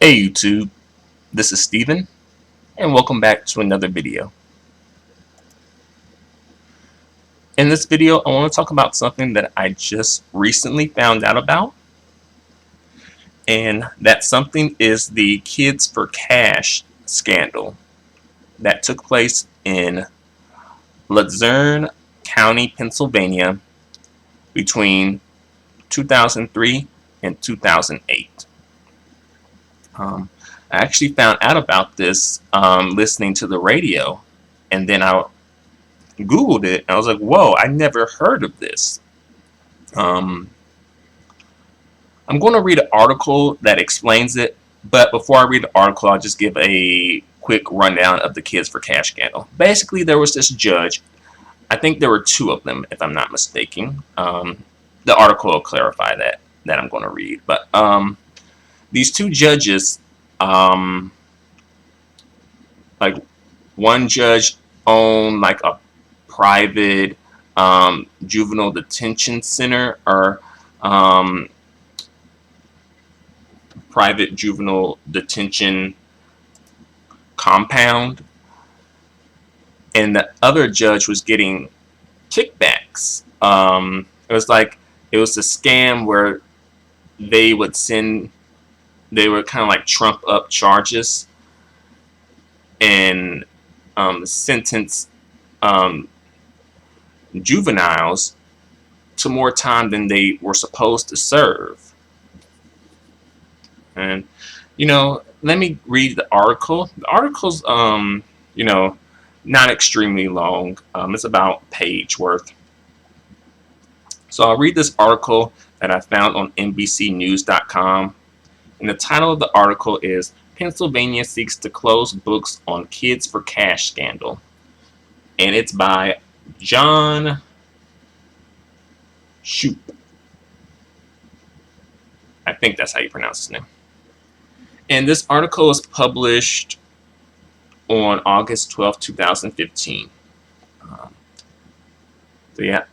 Hey YouTube, this is Steven, and welcome back to another video. In this video, I want to talk about something that I just recently found out about, and that something is the Kids for Cash scandal that took place in Luzerne County, Pennsylvania between 2003 and 2008. I actually found out about this listening to the radio, and then I Googled it, and I was like, whoa, I never heard of this. I'm going to read an article that explains it, but before I read the article, I'll just give a quick rundown of the Kids for Cash scandal. Basically, there was this judge. I think there were two of them, if I'm not mistaken. The article will clarify that I'm going to read. But these two judges, like one judge owned like a private juvenile detention center or private juvenile detention compound, and the other judge was getting kickbacks. It was a scam where they would kind of like trump up charges and sentence juveniles to more time than they were supposed to serve. And let me read the article. The article's not extremely long. It's about a page worth. So I'll read this article that I found on NBCnews.com, and the title of the article is Pennsylvania Seeks to Close Books on Kids for Cash Scandal, and it's by John Shoup. I think that's how you pronounce his name. And this article was published on August 12, 2015. So yeah,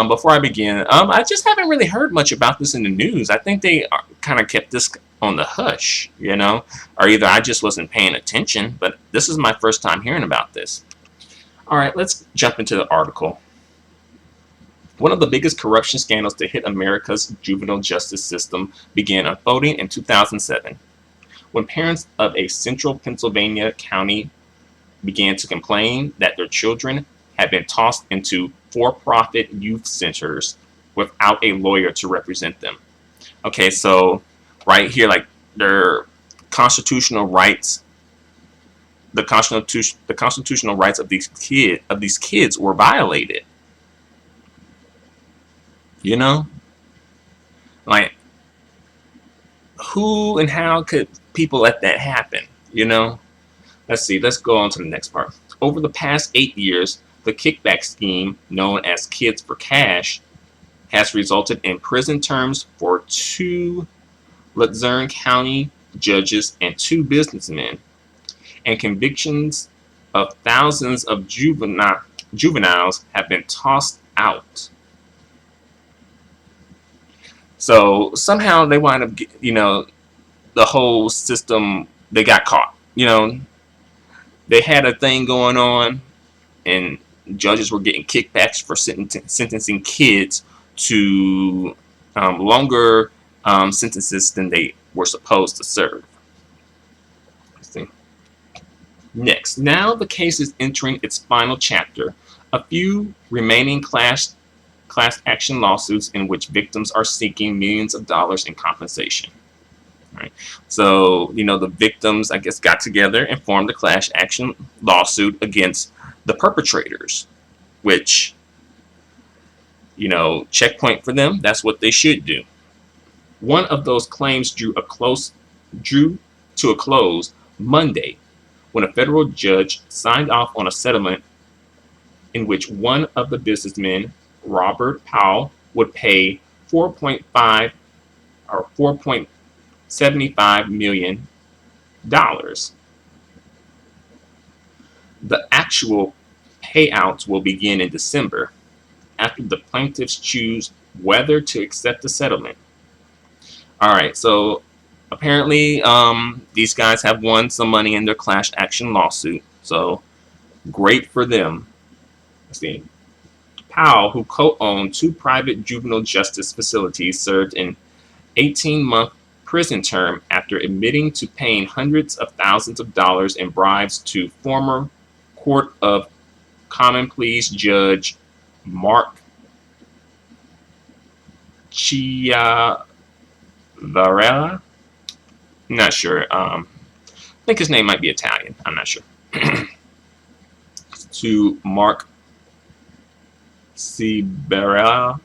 before I begin, I just haven't really heard much about this in the news. I think they kind of kept this on the hush, or either I just wasn't paying attention, but this is my first time hearing about this. All right, let's jump into the article. One of the biggest corruption scandals to hit America's juvenile justice system began unfolding in 2007, when parents of a central Pennsylvania county began to complain that their children had been tossed into for-profit youth centers without a lawyer to represent them. Okay, so right here, like their constitutional rights, the constitutional rights of these kids were violated. Like, who and how could people let that happen? Let's see. Let's go on to the next part. Over the past 8 years, the kickback scheme, known as Kids for Cash, has resulted in prison terms for 2 Luzerne County judges and 2 businessmen, and convictions of thousands of juveniles have been tossed out. So somehow they wind up, the whole system, they got caught. They had a thing going on, and judges were getting kickbacks for sentencing kids to longer sentences than they were supposed to serve. Let's see. Next, now the case is entering its final chapter. A few remaining class action lawsuits in which victims are seeking millions of dollars in compensation. Right. So, the victims, I guess, got together and formed a class action lawsuit against the perpetrators, which, checkpoint for them. That's what they should do. One of those claims drew to a close Monday when a federal judge signed off on a settlement in which one of the businessmen, Robert Powell, would pay $4.75 million. The actual payouts will begin in December, after the plaintiffs choose whether to accept the settlement. All right, so apparently, these guys have won some money in their class action lawsuit. So great for them. Let's see. Powell, who co-owned two private juvenile justice facilities, served an 18-month prison term after admitting to paying hundreds of thousands of dollars in bribes to former Court of Common Pleas Judge Mark Chiavarella. Not sure. I think his name might be Italian. I'm not sure. To Mark Cibarella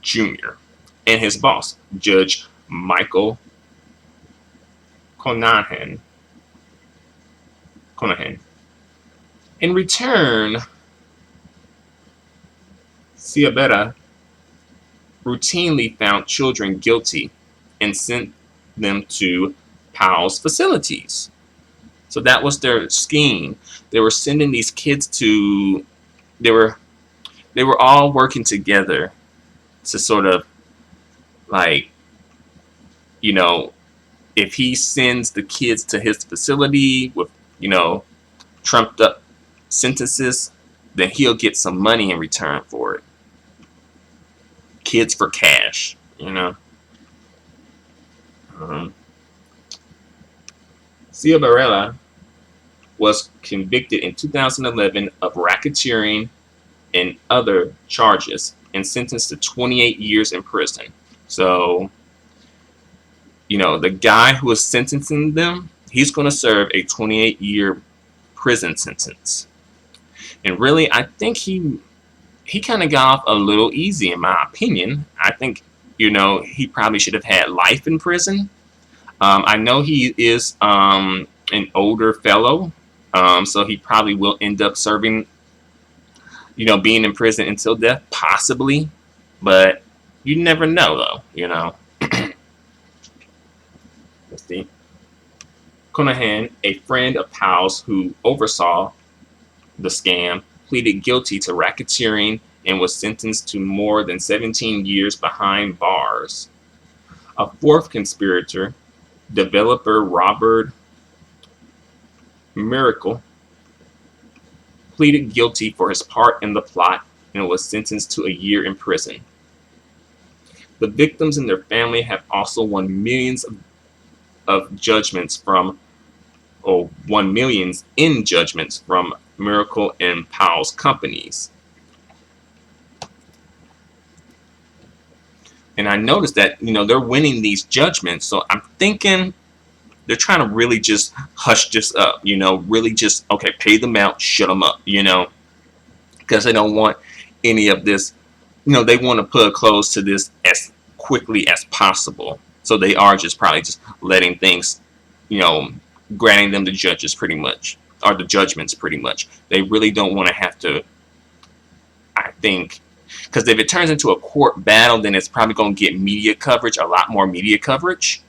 Jr. and his boss, Judge Michael Conahan. In return, Ciabarella routinely found children guilty and sent them to Powell's facilities. So that was their scheme. They were sending these kids to. They were all working together to sort of like, you know, if he sends the kids to his facility with, trumped up sentences, then he'll get some money in return for it. Kids for cash, Ciavarella was convicted in 2011 of racketeering and other charges and sentenced to 28 years in prison. So, the guy who was sentencing them, he's going to serve a 28-year prison sentence. And really, I think he kind of got off a little easy, in my opinion. I think, he probably should have had life in prison. I know he is an older fellow, so he probably will end up serving, being in prison until death, possibly. But you never know, though, Let's see. Conahan, a friend of Powell's who oversaw the scam, pleaded guilty to racketeering and was sentenced to more than 17 years behind bars. A fourth conspirator, developer Robert Miracle, pleaded guilty for his part in the plot and was sentenced to a year in prison. The victims and their family have also won millions in judgments from Miracle and Powell's companies. And I noticed that, they're winning these judgments. So I'm thinking they're trying to really just hush this up, really just, okay, pay them out, shut them up, because they don't want any of this, they want to put a close to this as quickly as possible. So they are just probably just letting things, granting them the judges pretty much, or the judgments pretty much. They really don't want to have to, I think, because if it turns into a court battle, then it's probably going to get media coverage, a lot more media coverage.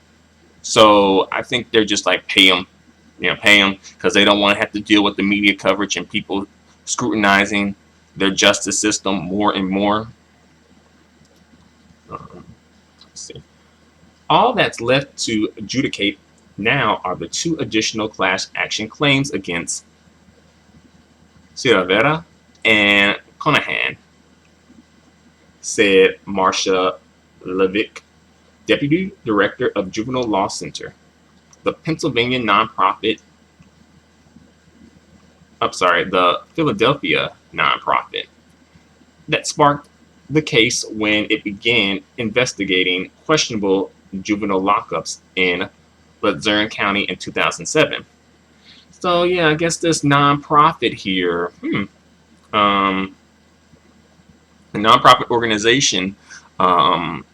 So I think they're just like, pay them, because they don't want to have to deal with the media coverage and people scrutinizing their justice system more and more. Let's see. All that's left to adjudicate now are the two additional class action claims against Ciavarella and Conahan, said Marcia Levick, Deputy Director of Juvenile Law Center, the Pennsylvania nonprofit, the Philadelphia nonprofit that sparked the case when it began investigating questionable juvenile lockups in Luzerne County in 2007. So yeah, I guess this nonprofit here, a nonprofit organization, wind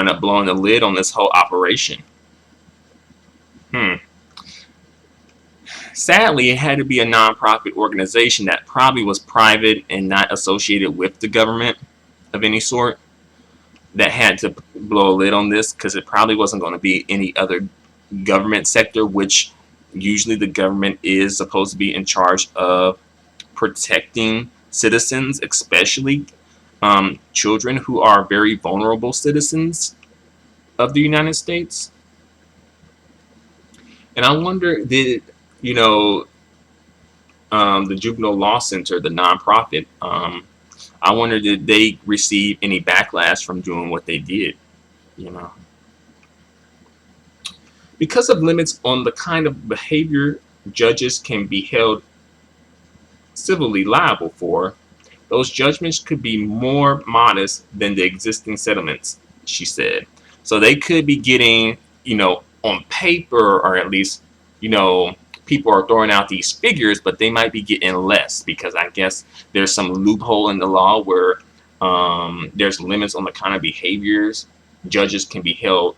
up blowing the lid on this whole operation. Sadly, it had to be a nonprofit organization that probably was private and not associated with the government of any sort that had to blow a lid on this, because it probably wasn't going to be any other government sector, which usually the government is supposed to be in charge of protecting citizens, especially children who are very vulnerable citizens of the United States. And I wonder, did you know the Juvenile Law Center, the nonprofit? I wonder, did they receive any backlash from doing what they did? You know, because of limits on the kind of behavior judges can be held civilly liable for, those judgments could be more modest than the existing settlements, she said. So they could be getting, on paper, or at least, you know, people are throwing out these figures, but they might be getting less because I guess there's some loophole in the law where there's limits on the kind of behaviors judges can be held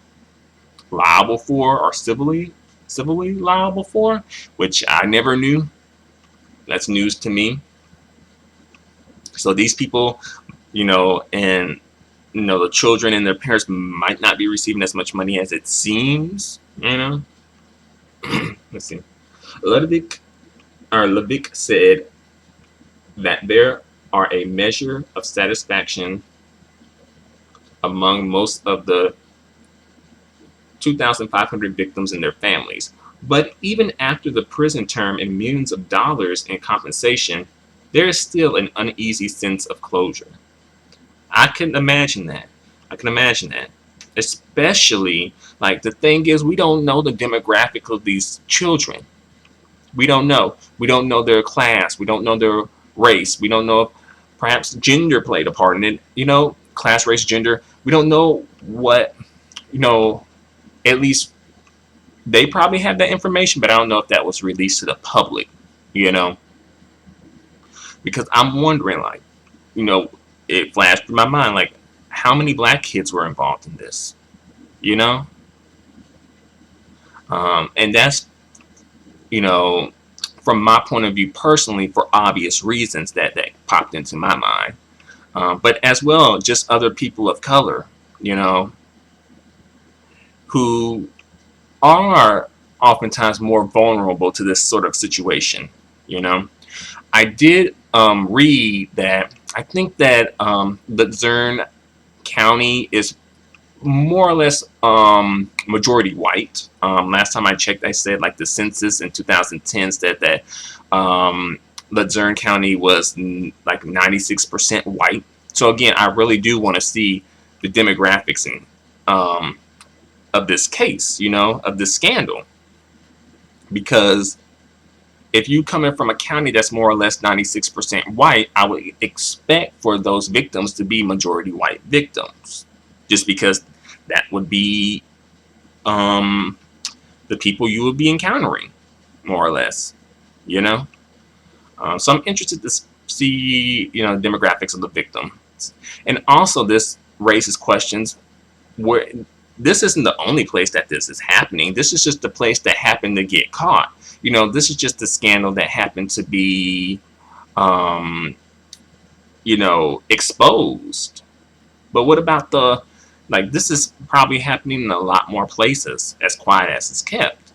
liable for or civilly liable for, which I never knew. That's news to me. So these people, and the children and their parents might not be receiving as much money as it seems. Let's see. Levick said that there are a measure of satisfaction among most of the 2,500 victims and their families. But even after the prison term and millions of dollars in compensation, there is still an uneasy sense of closure. I can imagine that. I can imagine that. Especially, like, the thing is, we don't know the demographic of these children. We don't know. We don't know their class. We don't know their race. We don't know if perhaps gender played a part in it. Class, race, gender. We don't know what, at least they probably have that information, but I don't know if that was released to the public, because I'm wondering, like, it flashed through my mind, like, how many black kids were involved in this, and that's, from my point of view personally, for obvious reasons that popped into my mind, but as well, just other people of color, who are oftentimes more vulnerable to this sort of situation. I did read that I think that Luzerne County is more or less majority white. Last time I checked, I said, like, the census in 2010 said that Luzerne County was like 96% white. So again, I really do want to see the demographics of this case, of this scandal, because if you coming from a county that's more or less 96% white, I would expect for those victims to be majority white victims, just because that would be the people you would be encountering, more or less, So I'm interested to see, demographics of the victims, and also this raises questions where this isn't the only place that this is happening. This is just the place that happened to get caught. This is just a scandal that happened to be, exposed. But what about this is probably happening in a lot more places, as quiet as it's kept.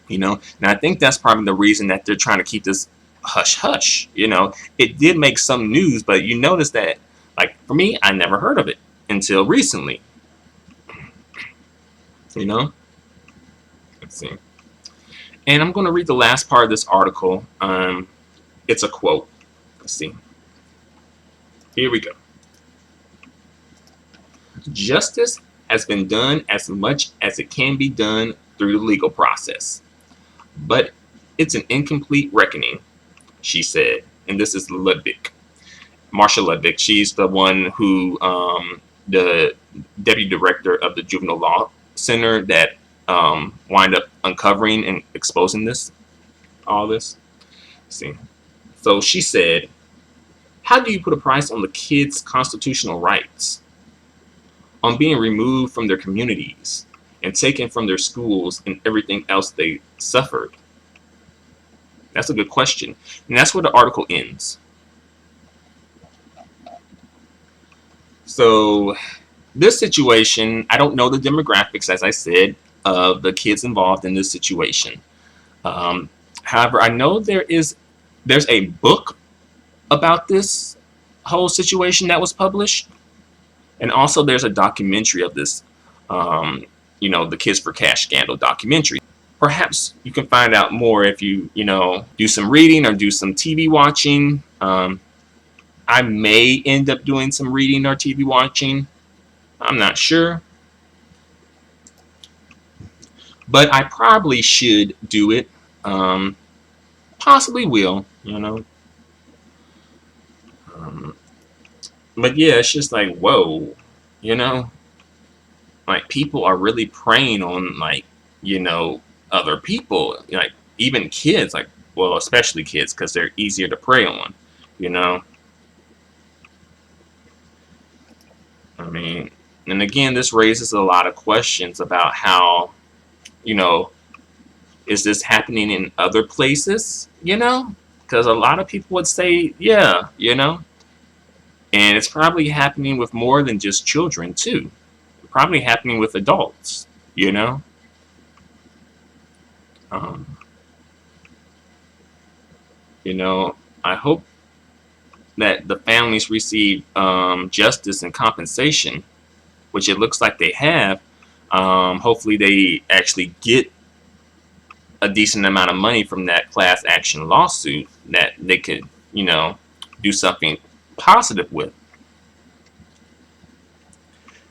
And I think that's probably the reason that they're trying to keep this hush hush. It did make some news, but you notice that, like, for me, I never heard of it until recently. Let's see. And I'm going to read the last part of this article. It's a quote. Let's see. Here we go. Justice has been done as much as it can be done through the legal process, but it's an incomplete reckoning, she said. And this is Ludwig. Marsha Ludwig. She's the one who, the deputy director of the Juvenile Law Center that wind up uncovering and exposing all this. Let's see. So she said, how do you put a price on the kids' constitutional rights? On being removed from their communities and taken from their schools and everything else they suffered? That's a good question. And that's where the article ends. So this situation, I don't know the demographics, as I said, of the kids involved in this situation. However, I know there's a book about this whole situation that was published, and also there's a documentary of this, the Kids for Cash scandal documentary. perhaps you can find out more if you do some reading or do some TV watching. I may end up doing some reading or TV watching. I'm not sure. But I probably should do it. Possibly will, But yeah, it's just like, whoa, like people are really preying on other people, like even kids, like, well, especially kids, because they're easier to prey on, I mean, and again, this raises a lot of questions about how, is this happening in other places, because a lot of people would say, yeah, and it's probably happening with more than just children too, probably happening with adults, um, I hope that the families receive justice and compensation, which it looks like they have. Hopefully they actually get a decent amount of money from that class action lawsuit that they could, do something positive with.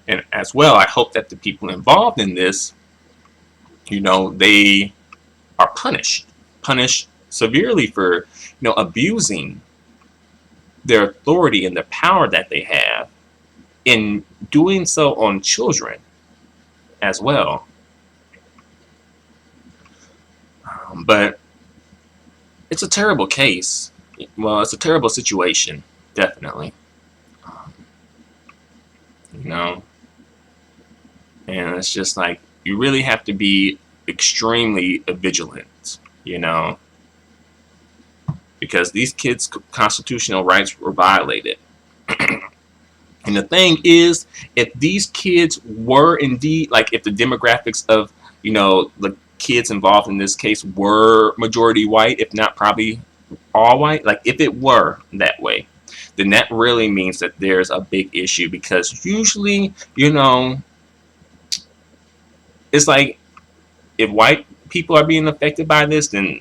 And as well, I hope that the people involved in this, they are punished severely for, abusing their authority and the power that they have in doing so on children as well. But it's a terrible case. Well, it's a terrible situation, definitely. And it's just like, you really have to be extremely vigilant, because these kids' constitutional rights were violated. And the thing is, if these kids were indeed, like, if the demographics of, the kids involved in this case were majority white, if not probably all white, like if it were that way, then that really means that there's a big issue, because usually, it's like, if white people are being affected by this, then,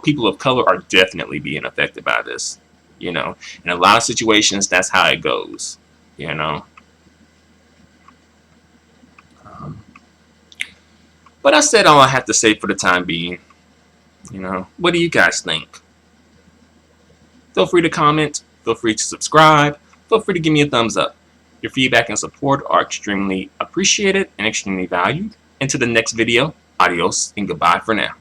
people of color are definitely being affected by this, in a lot of situations, that's how it goes, But I said all I have to say for the time being. What do you guys think? Feel free to comment. Feel free to subscribe. Feel free to give me a thumbs up. Your feedback and support are extremely appreciated and extremely valued. Until the next video, adios and goodbye for now.